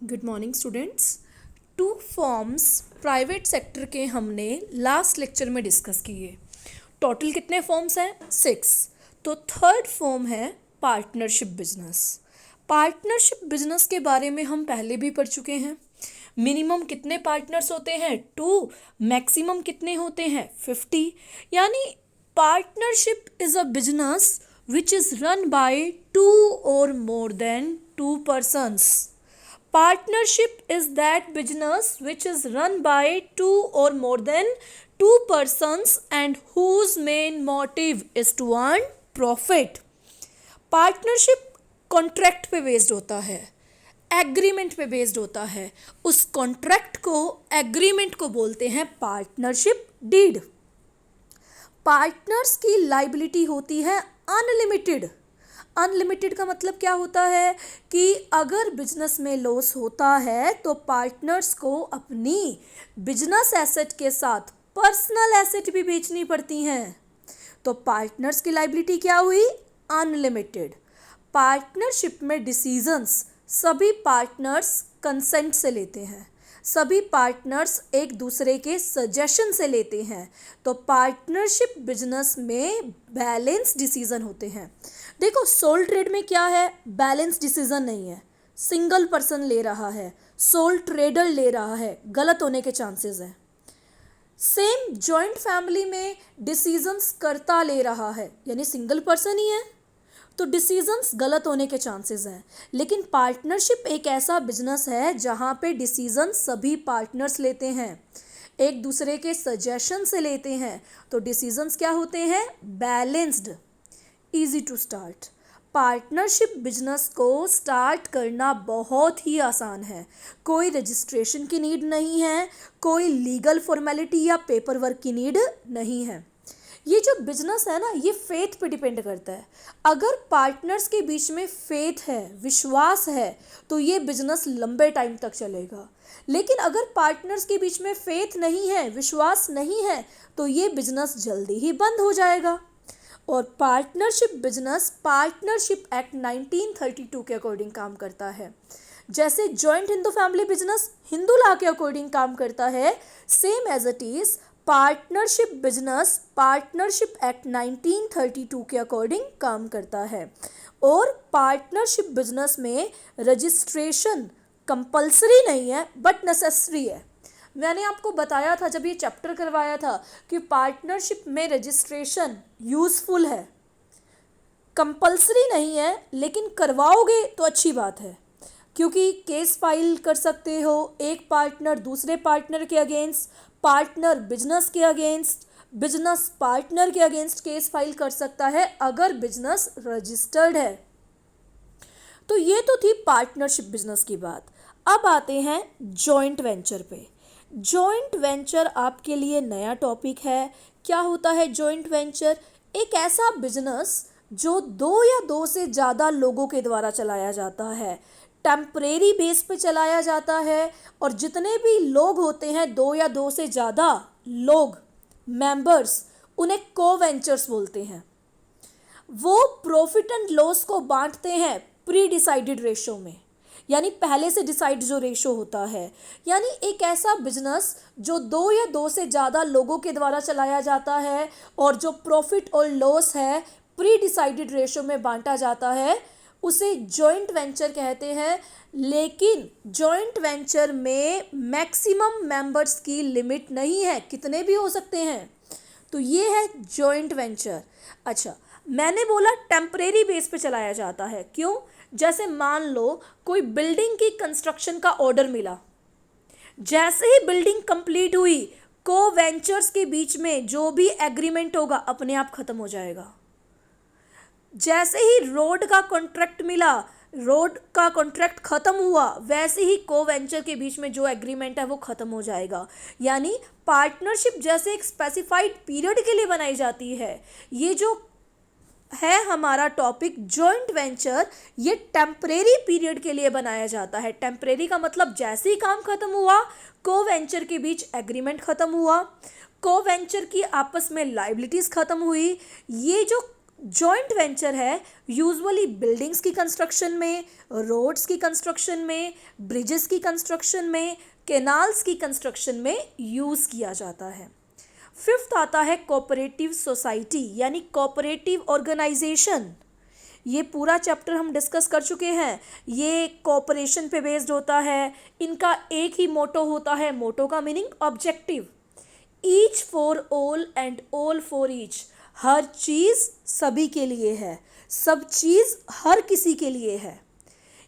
Good morning students. Two forms private sector के हमने last lecture में डिस्कस किए। टोटल कितने फॉर्म्स हैं? 6। तो थर्ड फॉर्म है पार्टनरशिप बिजनेस। पार्टनरशिप बिजनेस के बारे में हम पहले भी पढ़ चुके हैं। मिनिमम कितने पार्टनर्स होते हैं? 2। मैक्सिमम कितने होते हैं? 50। यानी partnership is a business which is run by 2 or more than 2 persons. Partnership is that business which is run by 2 or more than 2 persons and whose main motive is to earn profit. Partnership contract पे based होता है, agreement पे based होता है। उस contract को, agreement को बोलते हैं पार्टनरशिप डीड। पार्टनर्स की लाइबिलिटी होती है अनलिमिटेड। अनलिमिटेड का मतलब क्या होता है कि अगर बिजनेस में लॉस होता है तो पार्टनर्स को अपनी बिजनेस एसेट के साथ पर्सनल एसेट भी बेचनी पड़ती हैं। तो पार्टनर्स की लाइबिलिटी क्या हुई? अनलिमिटेड। पार्टनरशिप में डिसीजंस सभी पार्टनर्स कंसेंट से लेते हैं, सभी पार्टनर्स एक दूसरे के सजेशन से लेते हैं। तो पार्टनरशिप बिजनेस में बैलेंस डिसीजन होते हैं। देखो, सोल ट्रेड में क्या है? बैलेंस डिसीजन नहीं है, सिंगल पर्सन ले रहा है, सोल ट्रेडर ले रहा है, गलत होने के चांसेस हैं। सेम जॉइंट फैमिली में डिसीजंस करता ले रहा है, यानी सिंगल पर्सन ही है, तो डिसीजंस गलत होने के चांसेस हैं। लेकिन पार्टनरशिप एक ऐसा बिजनेस है जहाँ पे डिसीजंस सभी पार्टनर्स लेते हैं, एक दूसरे के सजेशन से लेते हैं। तो डिसीजंस क्या होते हैं? Balanced, easy to start. Partnership business को स्टार्ट करना बहुत ही आसान है। कोई रजिस्ट्रेशन की नीड नहीं है, कोई लीगल फॉर्मेलिटी या पेपर वर्क की नीड नहीं है। ये जो बिजनेस है ना, ये फेथ पे डिपेंड करता है। अगर पार्टनर्स के बीच में फेथ है, विश्वास है, तो ये बिजनेस लंबे टाइम तक चलेगा। लेकिन अगर पार्टनर्स के बीच में फेथ नहीं है, विश्वास नहीं है, तो ये बिजनेस जल्दी ही बंद हो जाएगा। और पार्टनरशिप बिजनेस पार्टनरशिप एक्ट 1932 के अकॉर्डिंग काम करता है। जैसे joint Hindu family business Hindu law के अकॉर्डिंग काम करता है, same as it is partnership business partnership act 1932 के अकॉर्डिंग काम करता है। और पार्टनरशिप बिजनेस में रजिस्ट्रेशन कंपलसरी नहीं है बट नेसेसरी है। मैंने आपको बताया था जब ये चैप्टर करवाया था कि पार्टनरशिप में रजिस्ट्रेशन यूज़फुल है, कंपलसरी नहीं है, लेकिन करवाओगे तो अच्छी बात है, क्योंकि केस फाइल कर सकते हो एक पार्टनर दूसरे पार्टनर के अगेंस्ट, पार्टनर बिजनेस के अगेंस्ट, बिजनेस पार्टनर के अगेंस्ट केस फाइल कर सकता है अगर बिजनेस रजिस्टर्ड है। तो ये तो थी पार्टनरशिप बिजनेस की बात। अब आते हैं जॉइंट वेंचर पे। जॉइंट वेंचर आपके लिए नया टॉपिक है। क्या होता है जॉइंट वेंचर? एक ऐसा बिजनेस जो 2 या 2 से ज़्यादा लोगों के द्वारा चलाया जाता है, टेम्परेरी बेस पे चलाया जाता है, और जितने भी लोग होते हैं 2 या 2 से ज़्यादा लोग, मेंबर्स, उन्हें को वेंचर्स बोलते हैं। वो प्रॉफिट एंड लॉस को बांटते हैं प्री डिसाइडेड रेशो में, यानी पहले से डिसाइड जो रेशो होता है। यानी एक ऐसा बिजनेस जो 2 या 2 से ज़्यादा लोगों के द्वारा चलाया जाता है और जो प्रॉफिट और लॉस है प्री डिसाइडेड रेशो में बांटा जाता है, उसे जॉइंट वेंचर कहते हैं। लेकिन जॉइंट वेंचर में मैक्सिमम मेंबर्स की लिमिट नहीं है, कितने भी हो सकते हैं। तो ये है जॉइंट वेंचर। अच्छा, मैंने बोला टेम्परेरी बेस पे चलाया जाता है। क्यों? जैसे मान लो कोई बिल्डिंग की कंस्ट्रक्शन का ऑर्डर मिला, जैसे ही बिल्डिंग कंप्लीट हुई, को वेंचर्स के बीच में जो भी एग्रीमेंट होगा अपने आप खत्म हो जाएगा। जैसे ही रोड का कॉन्ट्रैक्ट मिला, रोड का कॉन्ट्रैक्ट खत्म हुआ, वैसे ही को वेंचर के बीच में जो एग्रीमेंट है वो खत्म हो जाएगा। यानी पार्टनरशिप जैसे एक स्पेसिफाइड पीरियड के लिए बनाई जाती है। ये जो है हमारा टॉपिक जॉइंट वेंचर, ये टेम्परेरी पीरियड के लिए बनाया जाता है। टेम्परेरी का मतलब जैसे ही काम खत्म हुआ, को वेंचर के बीच एग्रीमेंट खत्म हुआ, को वेंचर की आपस में लाइबिलिटीज़ खत्म हुई, ये जो जॉइंट वेंचर है यूजुअली बिल्डिंग्स की कंस्ट्रक्शन में, रोड्स की कंस्ट्रक्शन में, ब्रिजेस की कंस्ट्रक्शन में, कैनाल्स की कंस्ट्रक्शन में यूज़ किया जाता है। फिफ्थ आता है कोऑपरेटिव सोसाइटी यानी कोऑपरेटिव ऑर्गेनाइजेशन। ये पूरा चैप्टर हम डिस्कस कर चुके हैं। ये कोऑपरेशन पे बेस्ड होता है। इनका एक ही मोटो होता है, मोटो का meaning objective, each for all and all for each. हर चीज़ सभी के लिए है, सब चीज़ हर किसी के लिए है।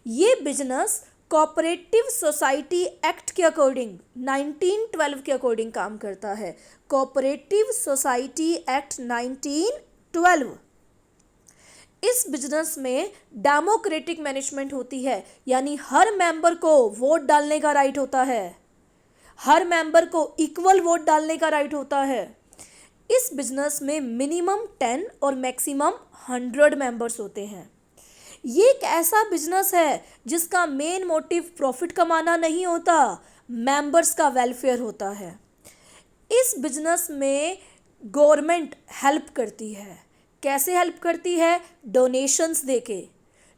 ये बिजनेस कोऑपरेटिव सोसाइटी एक्ट के अकॉर्डिंग 1912 के अकॉर्डिंग काम करता है। Cooperative society act 1912। इस बिजनेस में डेमोक्रेटिक मैनेजमेंट होती है यानी हर मेंबर को वोट डालने का राइट होता है, हर मेंबर को इक्वल वोट डालने का राइट होता है। इस बिजनेस में मिनिमम 10 और मैक्सिमम 100 मेंबर्स होते हैं। ये एक ऐसा बिजनेस है जिसका मेन मोटिव प्रॉफिट कमाना नहीं होता, मेंबर्स का वेलफेयर होता है। इस बिजनेस में गवर्नमेंट हेल्प करती है। कैसे हेल्प करती है? डोनेशंस देके,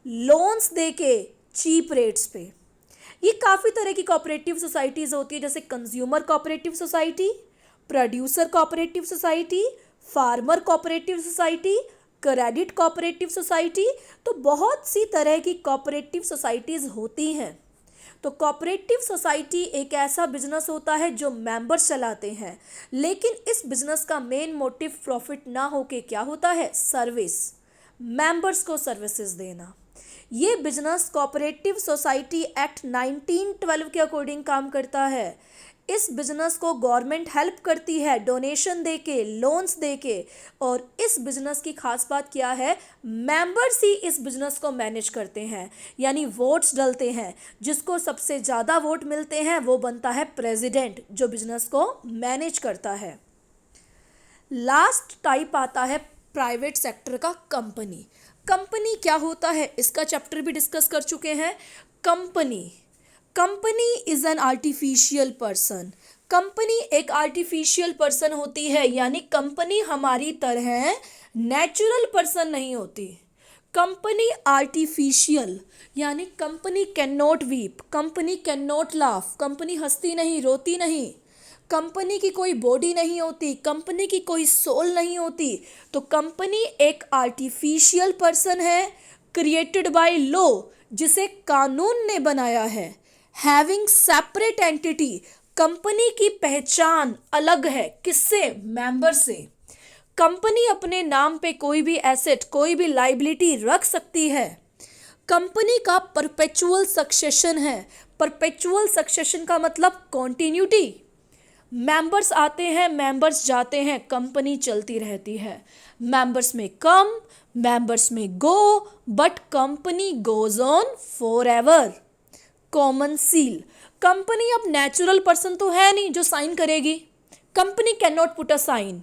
लोन्स देके, चीप रेट्स पे। ये काफ़ी तरह की कोऑपरेटिव सोसाइटीज़ होती है, जैसे consumer cooperative society, producer cooperative society, farmer cooperative society, credit cooperative society. तो बहुत सी तरह की कोऑपरेटिव सोसाइटीज़ होती हैं। तो कोऑपरेटिव सोसाइटी एक ऐसा बिजनेस होता है जो मेंबर्स चलाते हैं, लेकिन इस बिजनेस का मेन मोटिव प्रॉफिट ना होके क्या होता है? सर्विस, मेंबर्स को सर्विसेज देना। ये बिजनेस कोऑपरेटिव सोसाइटी एक्ट 1912 के अकॉर्डिंग काम करता है। इस बिजनेस को गवर्नमेंट हेल्प करती है डोनेशन देके, लोन्स देके। और इस बिजनेस की खास बात क्या है? मेंबर्स ही इस बिजनेस को मैनेज करते हैं, यानी वोट्स डलते हैं। जिसको सबसे ज़्यादा वोट मिलते हैं वो बनता है प्रेसिडेंट, जो बिजनेस को मैनेज करता है। लास्ट टाइप आता है प्राइवेट सेक्टर का, कंपनी। कंपनी क्या होता है इसका चैप्टर भी डिस्कस कर चुके हैं। Company is an artificial person. Company एक आर्टिफिशियल पर्सन होती है, यानी कंपनी हमारी तरह नेचुरल पर्सन नहीं होती। कंपनी आर्टिफिशियल, यानी company can not weep, company can not laugh, company हंसती नहीं, रोती नहीं, कंपनी की कोई बॉडी नहीं होती, कंपनी की कोई सोल नहीं होती। तो कंपनी एक आर्टिफिशियल पर्सन है, क्रिएटेड बाय लॉ, जिसे कानून ने बनाया है। हैविंग सेपरेट एंटिटी, कंपनी की पहचान अलग है, किससे? मेंबर से। कंपनी अपने नाम पे कोई भी एसेट, कोई भी लाइबिलिटी रख सकती है। कंपनी का परपेचुअल सक्सेशन है। परपेचुअल सक्सेशन का मतलब कॉन्टिन्यूटी। मेंबर्स आते हैं, मेंबर्स जाते हैं, कंपनी चलती रहती है। मेंबर्स में come, members may go, but company goes on forever. Common seal, company अब नेचुरल पर्सन तो है नहीं जो साइन करेगी। Company can not put a sign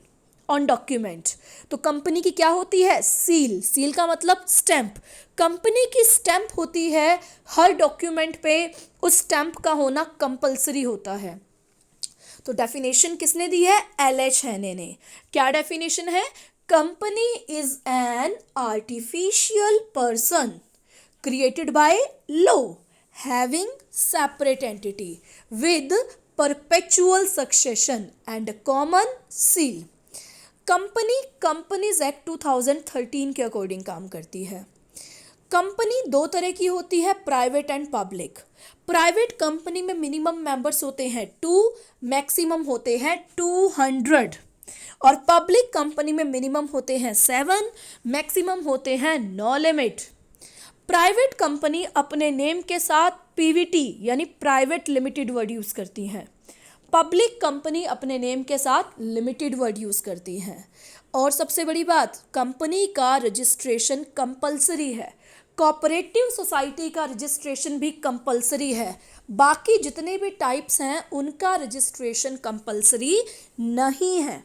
on document. तो कंपनी की क्या होती है? सील। सील का मतलब स्टैंप। कंपनी की स्टैंप होती है, हर डॉक्यूमेंट पे उस स्टैंप का होना कंपलसरी होता है। तो डेफिनेशन किसने दी है? LH हैने ने। क्या डेफिनेशन है? Company is an artificial person created by law, having separate entity with perpetual succession and a common seal. Companies act 2013 के अकॉर्डिंग काम करती है। कंपनी दो तरह की होती है, private and public. Private company में मिनिमम मेंबर्स होते हैं 2, मैक्सिमम होते हैं 200। और पब्लिक कंपनी में मिनिमम होते हैं 7, मैक्सिमम होते हैं नो लिमिट। प्राइवेट कंपनी अपने नेम के साथ PVT यानी प्राइवेट लिमिटेड वर्ड यूज़ करती हैं। पब्लिक कंपनी अपने नेम के साथ लिमिटेड वर्ड यूज़ करती हैं। और सबसे बड़ी बात, कंपनी का रजिस्ट्रेशन कंपलसरी है। कोऑपरेटिव सोसाइटी का रजिस्ट्रेशन भी कंपलसरी है। बाकी जितने भी टाइप्स हैं उनका रजिस्ट्रेशन कंपलसरी नहीं है।